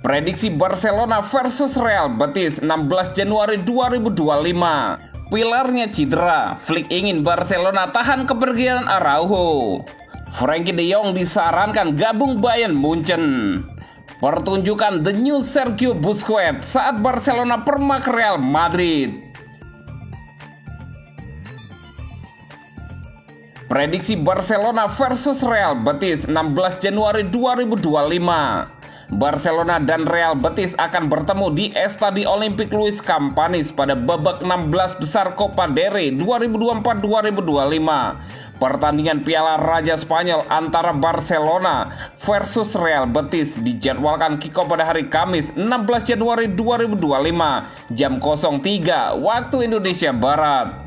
Prediksi Barcelona versus Real Betis 16 Januari 2025. Pilarnya cedera, Flick ingin Barcelona tahan kepergian Araujo. Frenkie de Jong disarankan gabung Bayern Munchen. Pertunjukan The New Sergio Busquets saat Barcelona permak Real Madrid. Prediksi Barcelona versus Real Betis 16 Januari 2025. Barcelona dan Real Betis akan bertemu di Estadi Olympic Luis Companys pada babak 16 besar Copa del Rey 2024-2025. Pertandingan Piala Raja Spanyol antara Barcelona versus Real Betis dijadwalkan kick-off pada hari Kamis 16 Januari 2025 jam 03 waktu Indonesia Barat.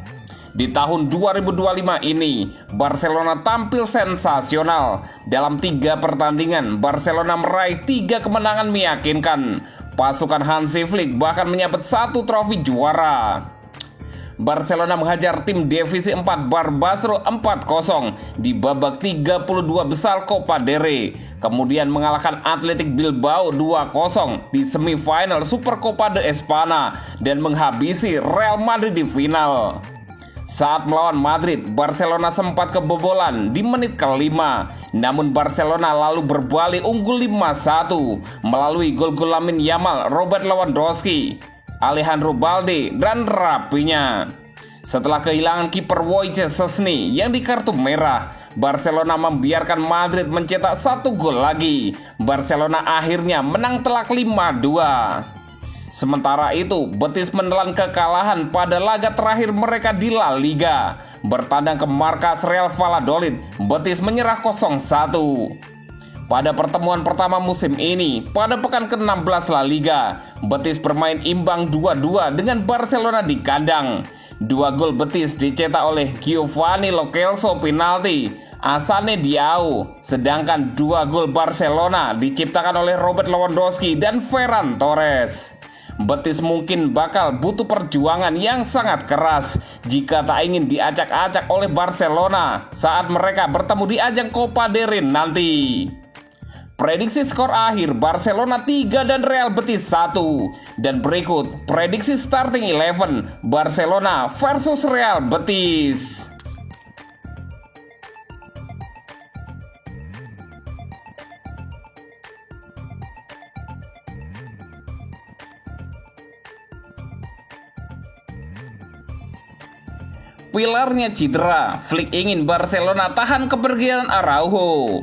Di tahun 2025 ini, Barcelona tampil sensasional. Dalam 3 pertandingan, Barcelona meraih 3 kemenangan meyakinkan. Pasukan Hansi Flick bahkan menyabet 1 trofi juara. Barcelona menghajar tim divisi 4 Barbastro 4-0 di babak 32 besar Copa del Rey. Kemudian mengalahkan Athletic Bilbao 2-0 di semifinal Supercopa de España dan menghabisi Real Madrid di final. Saat melawan Madrid, Barcelona sempat kebobolan di menit ke-5. Namun Barcelona lalu berbalik unggul 5-1 melalui gol-gol Lamine Yamal, Robert Lewandowski, Alejandro Balde, dan Rafinha. Setelah kehilangan kiper Wojciech Szczesny yang di kartu merah, Barcelona membiarkan Madrid mencetak 1 gol lagi. Barcelona akhirnya menang telak 5-2. Sementara itu, Betis menelan kekalahan pada laga terakhir mereka di La Liga. Bertandang ke markas Real Valladolid, Betis menyerah 0-1. Pada pertemuan pertama musim ini, pada pekan ke-16 La Liga, Betis bermain imbang 2-2 dengan Barcelona di kandang. 2 gol Betis dicetak oleh Giovanni Lo Celso penalti, Assane Diao, sedangkan 2 gol Barcelona diciptakan oleh Robert Lewandowski dan Ferran Torres. Betis mungkin bakal butuh perjuangan yang sangat keras jika tak ingin diacak-acak oleh Barcelona saat mereka bertemu di ajang Copa del Rey nanti. Prediksi skor akhir Barcelona 3 dan Real Betis 1. Dan berikut prediksi starting 11 Barcelona versus Real Betis. Pilarnya cedera, Flick ingin Barcelona tahan kepergian Araujo.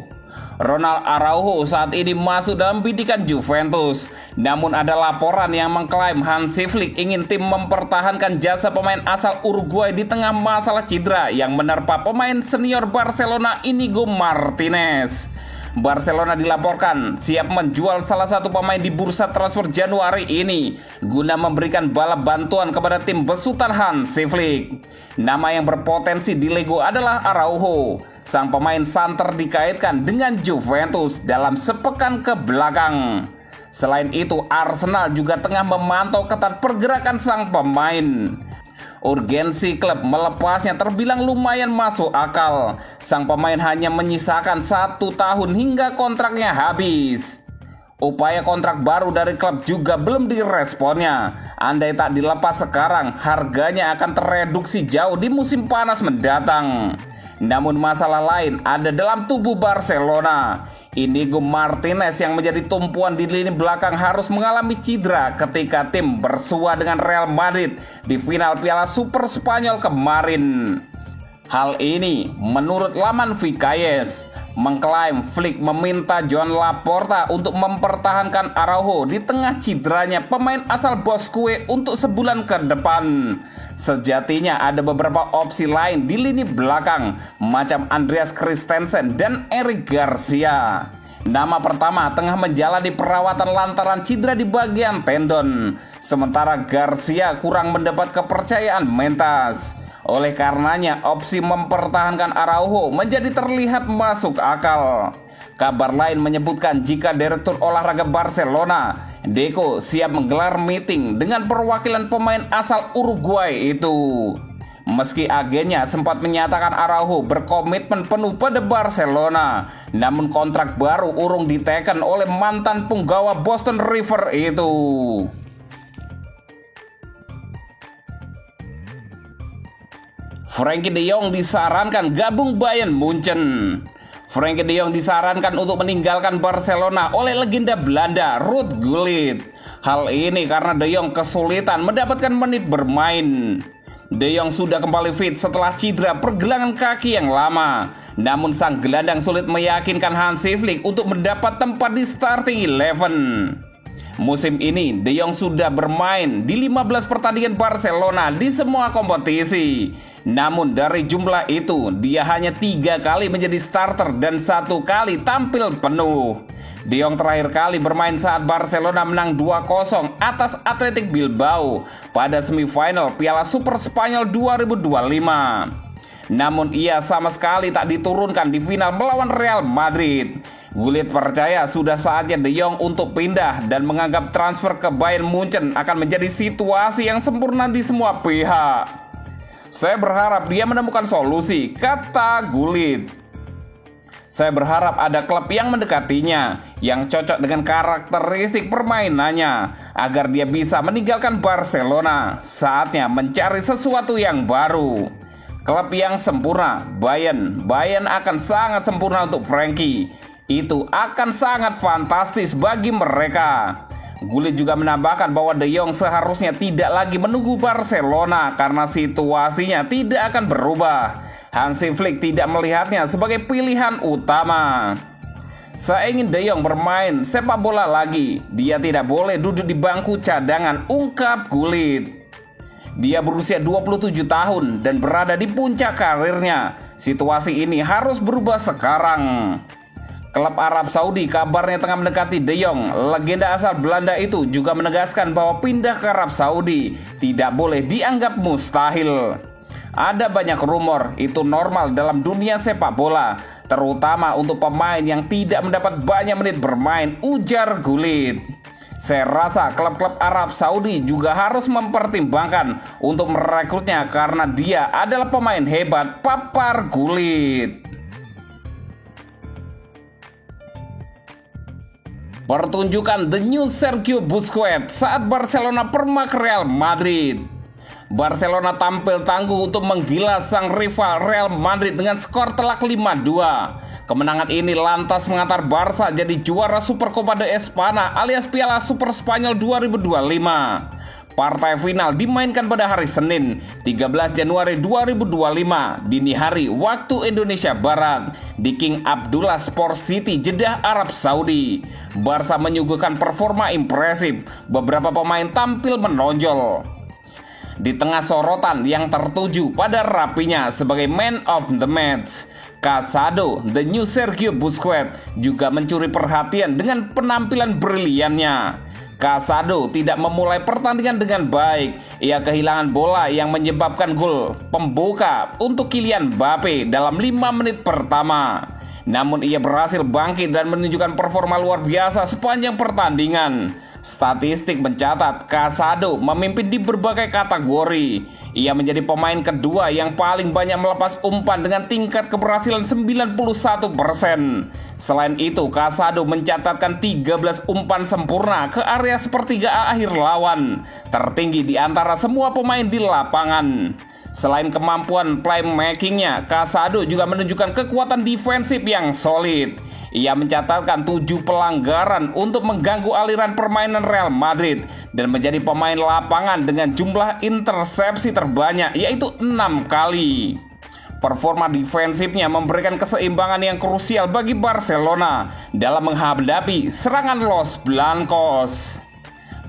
Ronald Araujo saat ini masuk dalam bidikan Juventus. Namun ada laporan yang mengklaim Hansi Flick ingin tim mempertahankan jasa pemain asal Uruguay di tengah masalah cedera yang menerpa pemain senior Barcelona Inigo Martinez. Barcelona dilaporkan siap menjual salah satu pemain di bursa transfer Januari ini guna memberikan bala bantuan kepada tim besutan Hansi Flick. Nama yang berpotensi dilego adalah Araujo. Sang pemain santer dikaitkan dengan Juventus dalam sepekan ke belakang. Selain itu, Arsenal juga tengah memantau ketat pergerakan sang pemain. Urgensi klub melepasnya terbilang lumayan masuk akal. Sang pemain hanya menyisakan 1 tahun hingga kontraknya habis. Upaya kontrak baru dari klub juga belum diresponnya. Andai tak dilepas sekarang, harganya akan tereduksi jauh di musim panas mendatang. Namun masalah lain ada dalam tubuh Barcelona. Inigo Martinez yang menjadi tumpuan di lini belakang harus mengalami cedera ketika tim bersua dengan Real Madrid di final Piala Super Spanyol kemarin. Hal ini menurut laman Vicayes mengklaim Flick meminta Joan Laporta untuk mempertahankan Araujo di tengah cederanya pemain asal Bosque untuk sebulan ke depan. Sejatinya ada beberapa opsi lain di lini belakang macam Andreas Christensen dan Eric Garcia. Nama pertama tengah menjalani perawatan lantaran cedera di bagian tendon, sementara Garcia kurang mendapat kepercayaan mentas. Oleh karenanya opsi mempertahankan Araujo menjadi terlihat masuk akal. Kabar lain menyebutkan jika Direktur Olahraga Barcelona, Deco, siap menggelar meeting dengan perwakilan pemain asal Uruguay itu. Meski agennya sempat menyatakan Araujo berkomitmen penuh pada Barcelona, namun kontrak baru urung diteken oleh mantan punggawa Boston River itu. Frenkie de Jong disarankan gabung Bayern Munchen. Frenkie de Jong disarankan untuk meninggalkan Barcelona oleh legenda Belanda Ruud Gullit. Hal ini karena de Jong kesulitan mendapatkan menit bermain. De Jong sudah kembali fit setelah cedera pergelangan kaki yang lama. Namun sang gelandang sulit meyakinkan Hansi Flick untuk mendapat tempat di starting 11. Musim ini De Jong sudah bermain di 15 pertandingan Barcelona di semua kompetisi. Namun dari jumlah itu dia hanya 3 kali menjadi starter dan 1 kali tampil penuh. De Jong terakhir kali bermain saat Barcelona menang 2-0 atas Athletic Bilbao pada semifinal Piala Super Spanyol 2025. Namun ia sama sekali tak diturunkan di final melawan Real Madrid. Gullit percaya sudah saatnya De Jong untuk pindah dan menganggap transfer ke Bayern Munchen akan menjadi situasi yang sempurna di semua pihak. Saya berharap dia menemukan solusi, kata Gullit. Saya berharap ada klub yang mendekatinya, yang cocok dengan karakteristik permainannya, agar dia bisa meninggalkan Barcelona. Saatnya mencari sesuatu yang baru. Klub yang sempurna, Bayern akan sangat sempurna untuk Frenkie. Itu akan sangat fantastis bagi mereka. Gullit juga menambahkan bahwa De Jong seharusnya tidak lagi menunggu Barcelona karena situasinya tidak akan berubah. Hansi Flick tidak melihatnya sebagai pilihan utama. Saya ingin De Jong bermain sepak bola lagi. Dia tidak boleh duduk di bangku cadangan, ungkap Gullit. Dia berusia 27 tahun dan berada di puncak karirnya. Situasi ini harus berubah sekarang. Klub Arab Saudi kabarnya tengah mendekati De Jong. Legenda asal Belanda itu juga menegaskan bahwa pindah ke Arab Saudi tidak boleh dianggap mustahil. Ada banyak rumor, itu normal dalam dunia sepak bola, terutama untuk pemain yang tidak mendapat banyak menit bermain, ujar Gullit. Saya rasa klub-klub Arab Saudi juga harus mempertimbangkan untuk merekrutnya karena dia adalah pemain hebat, papar Gullit. Pertunjukan The New Sergio Busquets saat Barcelona permak Real Madrid. Barcelona tampil tangguh untuk menggilas sang rival Real Madrid dengan skor telak 5-2. Kemenangan ini lantas mengantar Barca jadi juara Supercopa de Espana alias Piala Super Spanyol 2025. Partai final dimainkan pada hari Senin, 13 Januari 2025, dini hari waktu Indonesia Barat, di King Abdullah Sports City, Jeddah, Arab Saudi. Barca menyuguhkan performa impresif, beberapa pemain tampil menonjol. Di tengah sorotan yang tertuju pada rapinya sebagai man of the match, Casado, the new Sergio Busquets, juga mencuri perhatian dengan penampilan briliannya. Casado tidak memulai pertandingan dengan baik. Ia kehilangan bola yang menyebabkan gol pembuka untuk Kylian Mbappe dalam 5 menit pertama. Namun ia berhasil bangkit dan menunjukkan performa luar biasa sepanjang pertandingan. Statistik mencatat Casado memimpin di berbagai kategori. Ia menjadi pemain kedua yang paling banyak melepas umpan dengan tingkat keberhasilan 91%. Selain itu, Casado mencatatkan 13 umpan sempurna ke area sepertiga akhir lawan, tertinggi di antara semua pemain di lapangan. Selain kemampuan playmakingnya, Casado juga menunjukkan kekuatan defensif yang solid. Ia mencatatkan 7 pelanggaran untuk mengganggu aliran permainan Real Madrid dan menjadi pemain lapangan dengan jumlah intersepsi terbanyak, yaitu 6 kali. Performa defensifnya memberikan keseimbangan yang krusial bagi Barcelona dalam menghadapi serangan Los Blancos.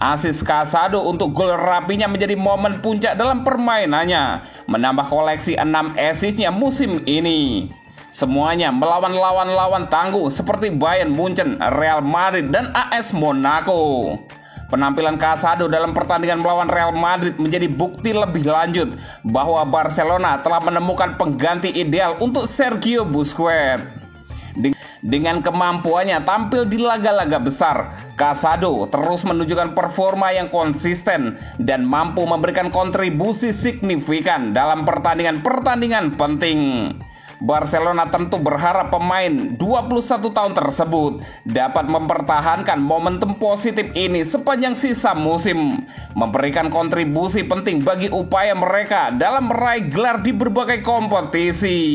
Asis Casado untuk gol rapinya menjadi momen puncak dalam permainannya, menambah koleksi 6 assist-nya musim ini. Semuanya melawan lawan-lawan tangguh seperti Bayern Munchen, Real Madrid, dan AS Monaco. Penampilan Casado dalam pertandingan melawan Real Madrid menjadi bukti lebih lanjut bahwa Barcelona telah menemukan pengganti ideal untuk Sergio Busquets. Dengan kemampuannya tampil di laga-laga besar, Casado terus menunjukkan performa yang konsisten dan mampu memberikan kontribusi signifikan dalam pertandingan-pertandingan penting. Barcelona tentu berharap pemain 21 tahun tersebut dapat mempertahankan momentum positif ini sepanjang sisa musim, memberikan kontribusi penting bagi upaya mereka dalam meraih gelar di berbagai kompetisi.